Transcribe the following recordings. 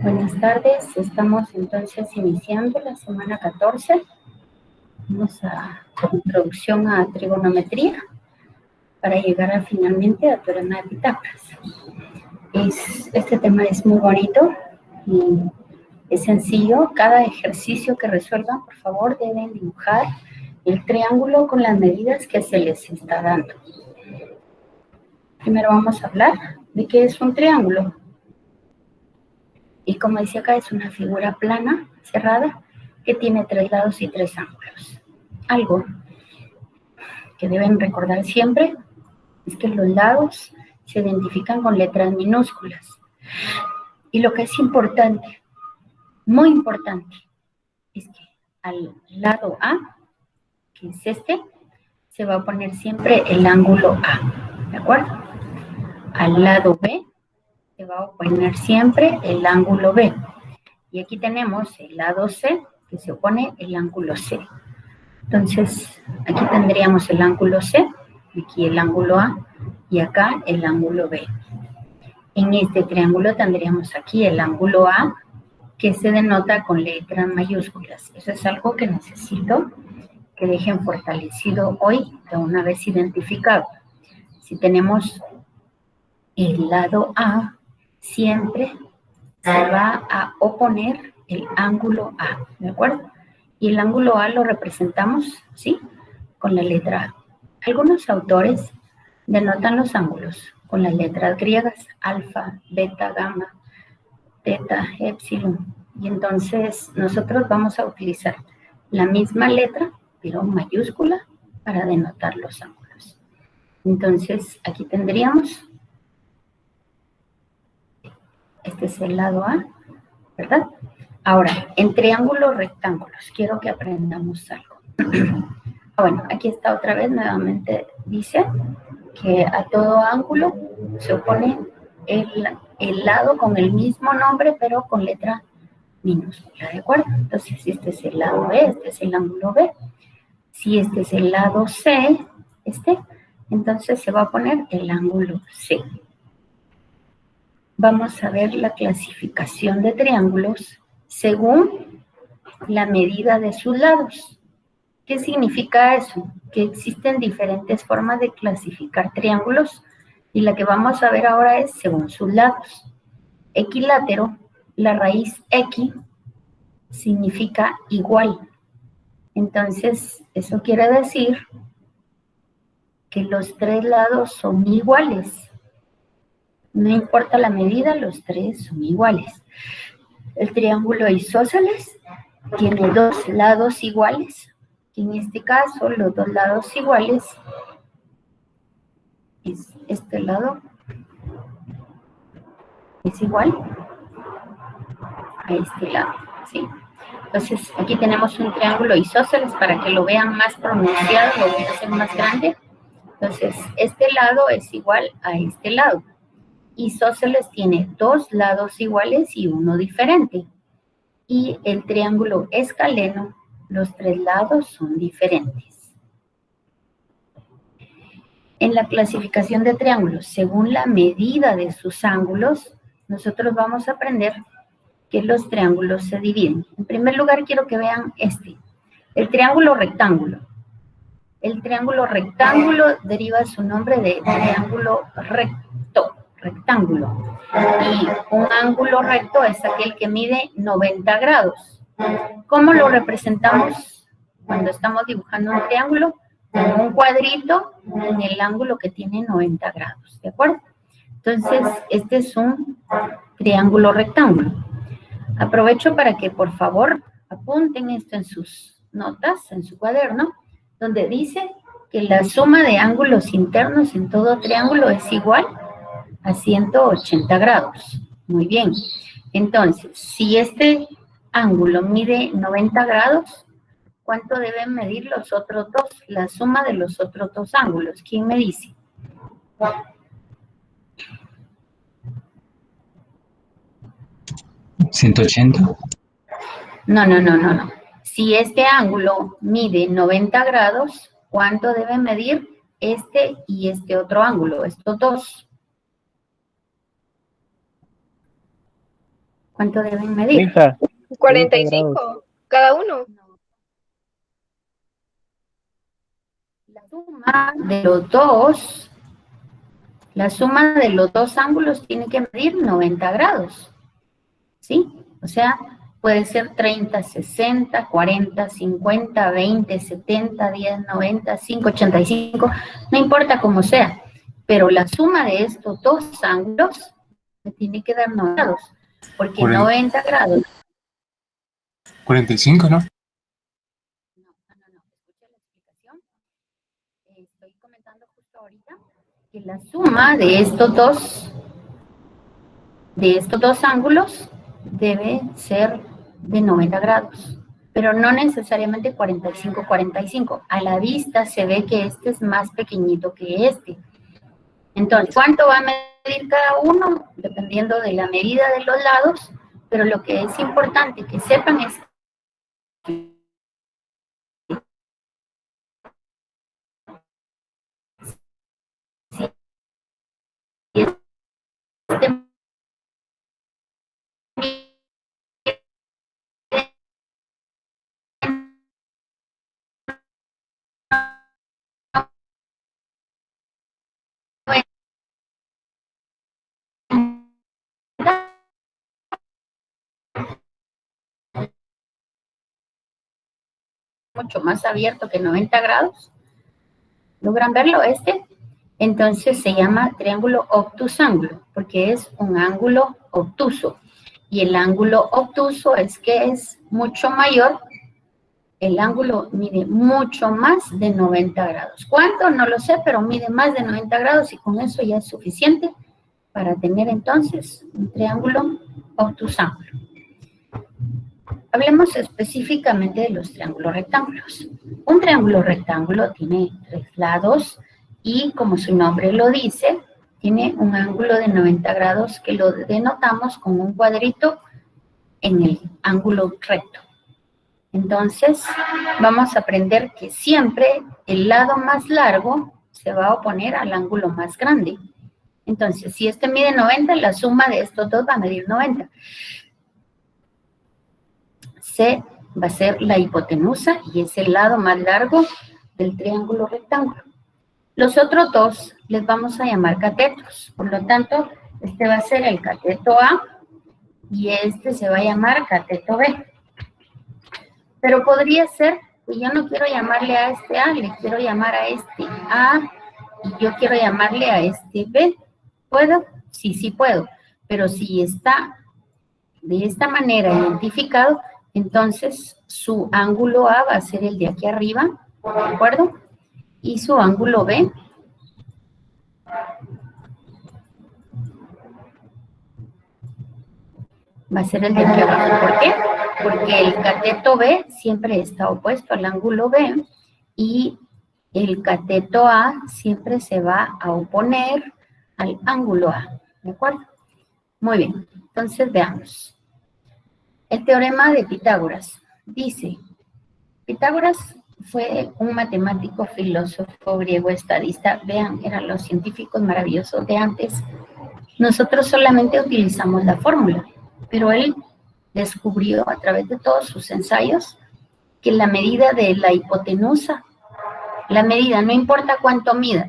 Buenas tardes, estamos entonces iniciando la semana 14. Vamos a introducción a trigonometría para llegar finalmente a teorema de Pitágoras. Este tema es muy bonito y es sencillo. Cada ejercicio que resuelvan, por favor, deben dibujar el triángulo con las medidas que se les está dando. Primero vamos a hablar de qué es un triángulo. Y como dice acá, es una figura plana, cerrada, que tiene 3 lados y 3 ángulos. Algo que deben recordar siempre es que los lados se identifican con letras minúsculas. Y lo que es importante, muy importante, es que al lado A, que es este, se va a poner siempre el ángulo A, ¿de acuerdo? Al lado B se va a poner siempre el ángulo B. Y aquí tenemos el lado C, que se opone el ángulo C. Entonces, aquí tendríamos el ángulo C, aquí el ángulo A, y acá el ángulo B. En este triángulo tendríamos aquí el ángulo A, que se denota con letras mayúsculas. Eso es algo que necesito que dejen fortalecido hoy, de una vez identificado. Si tenemos el lado A, siempre se va a oponer el ángulo A, ¿de acuerdo? Y el ángulo A lo representamos, ¿sí? Con la letra A. Algunos autores denotan los ángulos con las letras griegas, alfa, beta, gamma, teta, epsilon. Y entonces nosotros vamos a utilizar la misma letra, pero mayúscula, para denotar los ángulos. Entonces, aquí tendríamos, este es el lado A, ¿verdad? Ahora, en triángulos rectángulos, quiero que aprendamos algo. Bueno, aquí está otra vez, nuevamente dice que a todo ángulo se opone el lado con el mismo nombre, pero con letra minúscula, ¿de acuerdo? Entonces, si este es el lado B, este es el ángulo B. Si este es el lado C, entonces se va a poner el ángulo C. Vamos a ver la clasificación de triángulos según la medida de sus lados. ¿Qué significa eso? Que existen diferentes formas de clasificar triángulos y la que vamos a ver ahora es según sus lados. Equilátero, la raíz X significa igual. Entonces, eso quiere decir que los 3 lados son iguales. No importa la medida, los 3 son iguales. El triángulo isósceles tiene 2 lados iguales. En este caso, los 2 lados iguales es este lado es igual a este lado, ¿sí? Entonces, aquí tenemos un triángulo isósceles para que lo vean más pronunciado, lo voy a hacer más grande. Entonces, este lado es igual a este lado. Isósceles tiene 2 lados iguales y uno diferente. Y el triángulo escaleno, los 3 lados son diferentes. En la clasificación de triángulos, según la medida de sus ángulos, nosotros vamos a aprender que los triángulos se dividen. En primer lugar, quiero que vean el triángulo rectángulo. El triángulo rectángulo deriva su nombre de triángulo recto, rectángulo. Y un ángulo recto es aquel que mide 90 grados. ¿Cómo lo representamos cuando estamos dibujando un triángulo? Con un cuadrito en el ángulo que tiene 90 grados, ¿de acuerdo? Entonces, este es un triángulo rectángulo. Aprovecho para que, por favor, apunten esto en sus notas, en su cuaderno, donde dice que la suma de ángulos internos en todo triángulo es igual a 180 grados. Muy bien. Entonces, si este ángulo mide 90 grados, ¿cuánto deben medir los otros dos? La suma de los otros 2 ángulos. ¿Quién me dice? ¿180? No. Si este ángulo mide 90 grados, ¿cuánto deben medir este y este otro ángulo? Estos dos. ¿Cuánto deben medir? Hija, 45 cada uno. La suma de los dos, la suma de los dos ángulos tiene que medir 90 grados, ¿sí? O sea, puede ser 30, 60, 40, 50, 20, 70, 10, 90, 5, 85, no importa cómo sea, pero la suma de estos dos ángulos me tiene que dar 90 grados, porque 90 grados. 45, ¿no? No, escucha la explicación. Estoy comentando justo ahorita que la suma de estos dos ángulos debe ser de 90 grados, pero no necesariamente 45, 45. A la vista se ve que este es más pequeñito que este. Entonces, ¿cuánto va a medir cada uno? Dependiendo de la medida de los lados, pero lo que es importante que sepan es que este mucho más abierto que 90 grados. ¿Logran verlo este? Entonces se llama triángulo obtusángulo, porque es un ángulo obtuso. Y el ángulo obtuso es que es mucho mayor, el ángulo mide mucho más de 90 grados. ¿Cuánto? No lo sé, pero mide más de 90 grados y con eso ya es suficiente para tener entonces un triángulo obtusángulo. Hablemos específicamente de los triángulos rectángulos. Un triángulo rectángulo tiene tres lados y, como su nombre lo dice, tiene un ángulo de 90 grados que lo denotamos con un cuadrito en el ángulo recto. Entonces, vamos a aprender que siempre el lado más largo se va a oponer al ángulo más grande. Entonces, si este mide 90, la suma de estos dos va a medir 90. C va a ser la hipotenusa y es el lado más largo del triángulo rectángulo. Los otros dos les vamos a llamar catetos. Por lo tanto, este va a ser el cateto A y este se va a llamar cateto B. Pero podría ser que yo no quiero llamarle a este A, le quiero llamar a este A y yo quiero llamarle a este B. ¿Puedo? Sí, sí puedo. Pero si está de esta manera identificado, entonces su ángulo A va a ser el de aquí arriba, ¿de acuerdo? Y su ángulo B va a ser el de aquí abajo. ¿Por qué? Porque el cateto B siempre está opuesto al ángulo B y el cateto A siempre se va a oponer al ángulo A, ¿de acuerdo? Muy bien, entonces veamos. El teorema de Pitágoras dice, Pitágoras fue un matemático, filósofo, griego, estadista. Vean, eran los científicos maravillosos de antes. Nosotros solamente utilizamos la fórmula, pero él descubrió a través de todos sus ensayos que la medida de la hipotenusa, la medida, no importa cuánto mida,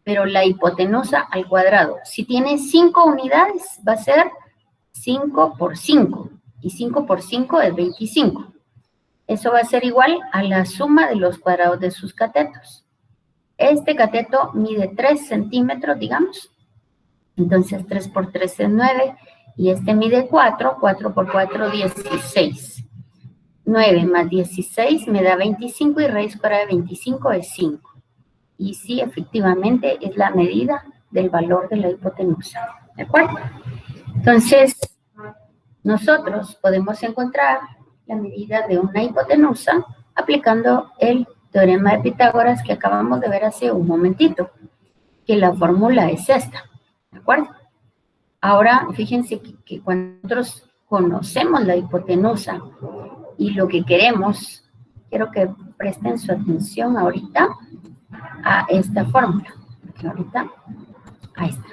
pero la hipotenusa al cuadrado, si tiene 5 unidades, va a ser 5 por 5, y 5 por 5 es 25. Eso va a ser igual a la suma de los cuadrados de sus catetos. Este cateto mide 3 centímetros, digamos. Entonces 3 por 3 es 9. Y este mide 4. 4 por 4, 16. 9 más 16 me da 25 y raíz cuadrada de 25 es 5. Y sí, efectivamente, es la medida del valor de la hipotenusa. ¿De acuerdo? Entonces, nosotros podemos encontrar la medida de una hipotenusa aplicando el teorema de Pitágoras que acabamos de ver hace un momentito, que la fórmula es esta, ¿de acuerdo? Ahora, fíjense que cuando nosotros conocemos la hipotenusa y lo que queremos, quiero que presten su atención ahorita a esta fórmula, porque ahorita, ahí está.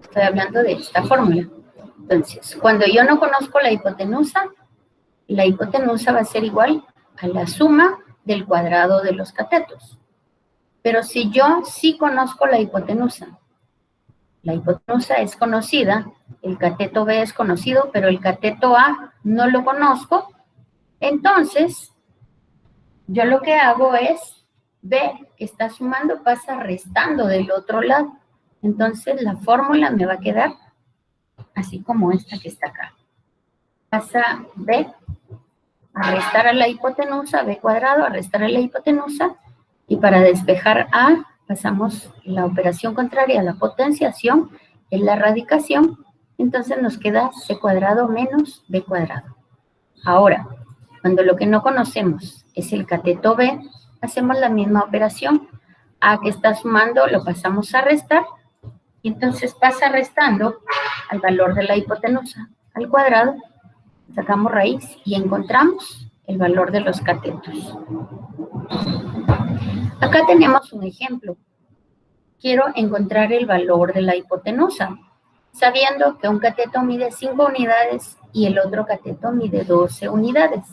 Estoy hablando de esta fórmula. Entonces, cuando yo no conozco la hipotenusa va a ser igual a la suma del cuadrado de los catetos. Pero si yo sí conozco la hipotenusa es conocida, el cateto B es conocido, pero el cateto A no lo conozco, entonces yo lo que hago es, B que está sumando pasa restando del otro lado. Entonces la fórmula me va a quedar así como esta que está acá. Pasa B a restar a la hipotenusa, B cuadrado, a restar a la hipotenusa, y para despejar A, pasamos la operación contraria a la potenciación, en la radicación, entonces nos queda C cuadrado menos B cuadrado. Ahora, cuando lo que no conocemos es el cateto B, hacemos la misma operación. A que está sumando lo pasamos a restar, y entonces pasa restando al valor de la hipotenusa al cuadrado, sacamos raíz y encontramos el valor de los catetos. Acá tenemos un ejemplo. Quiero encontrar el valor de la hipotenusa, sabiendo que un cateto mide 5 unidades y el otro cateto mide 12 unidades.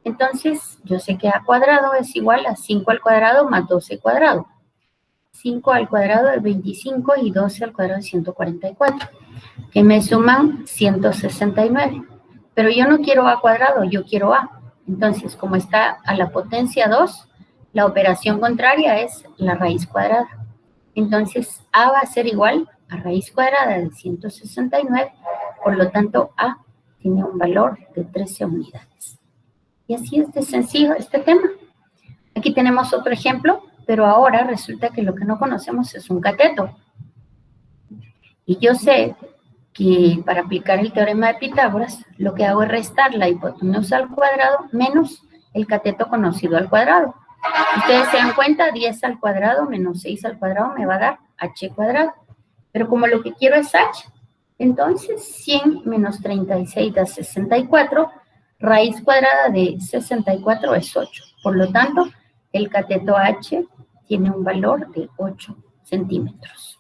Entonces, yo sé que A cuadrado es igual a 5 al cuadrado más 12 cuadrado. 5 al cuadrado es 25 y 12 al cuadrado es 144, que me suman 169. Pero yo no quiero A cuadrado, yo quiero A. Entonces, como está a la potencia 2, la operación contraria es la raíz cuadrada. Entonces, A va a ser igual a raíz cuadrada de 169, por lo tanto, A tiene un valor de 13 unidades. Y así es de sencillo este tema. Aquí tenemos otro ejemplo, pero ahora resulta que lo que no conocemos es un cateto. Y yo sé que para aplicar el teorema de Pitágoras, lo que hago es restar la hipotenusa al cuadrado menos el cateto conocido al cuadrado. Ustedes se dan cuenta, 10 al cuadrado menos 6 al cuadrado me va a dar h cuadrado. Pero como lo que quiero es h, entonces 100 menos 36 da 64, raíz cuadrada de 64 es 8. Por lo tanto, el cateto h tiene un valor de 8 centímetros.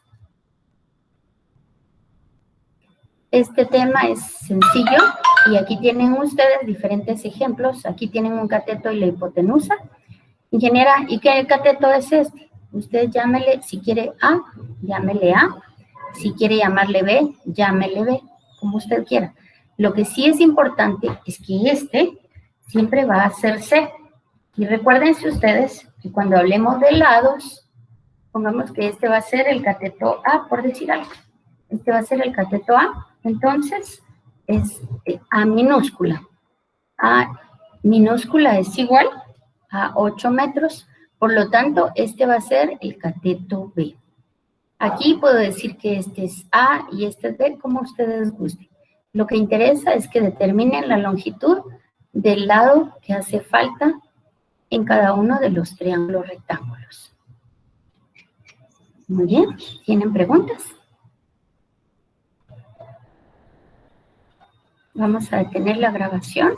Este tema es sencillo y aquí tienen ustedes diferentes ejemplos. Aquí tienen un cateto y la hipotenusa. Ingeniera, ¿y qué cateto es este? Usted llámele, si quiere A, llámele A. Si quiere llamarle B, llámele B, como usted quiera. Lo que sí es importante es que este siempre va a ser C. Y recuérdense ustedes que cuando hablemos de lados, pongamos que este va a ser el cateto A, por decir algo. Este va a ser el cateto A. Entonces, es A minúscula. A minúscula es igual a 8 metros. Por lo tanto, este va a ser el cateto B. Aquí puedo decir que este es A y este es B, como ustedes gusten. Lo que interesa es que determinen la longitud del lado que hace falta en cada uno de los triángulos rectángulos. Muy bien, ¿tienen preguntas? Vamos a detener la grabación.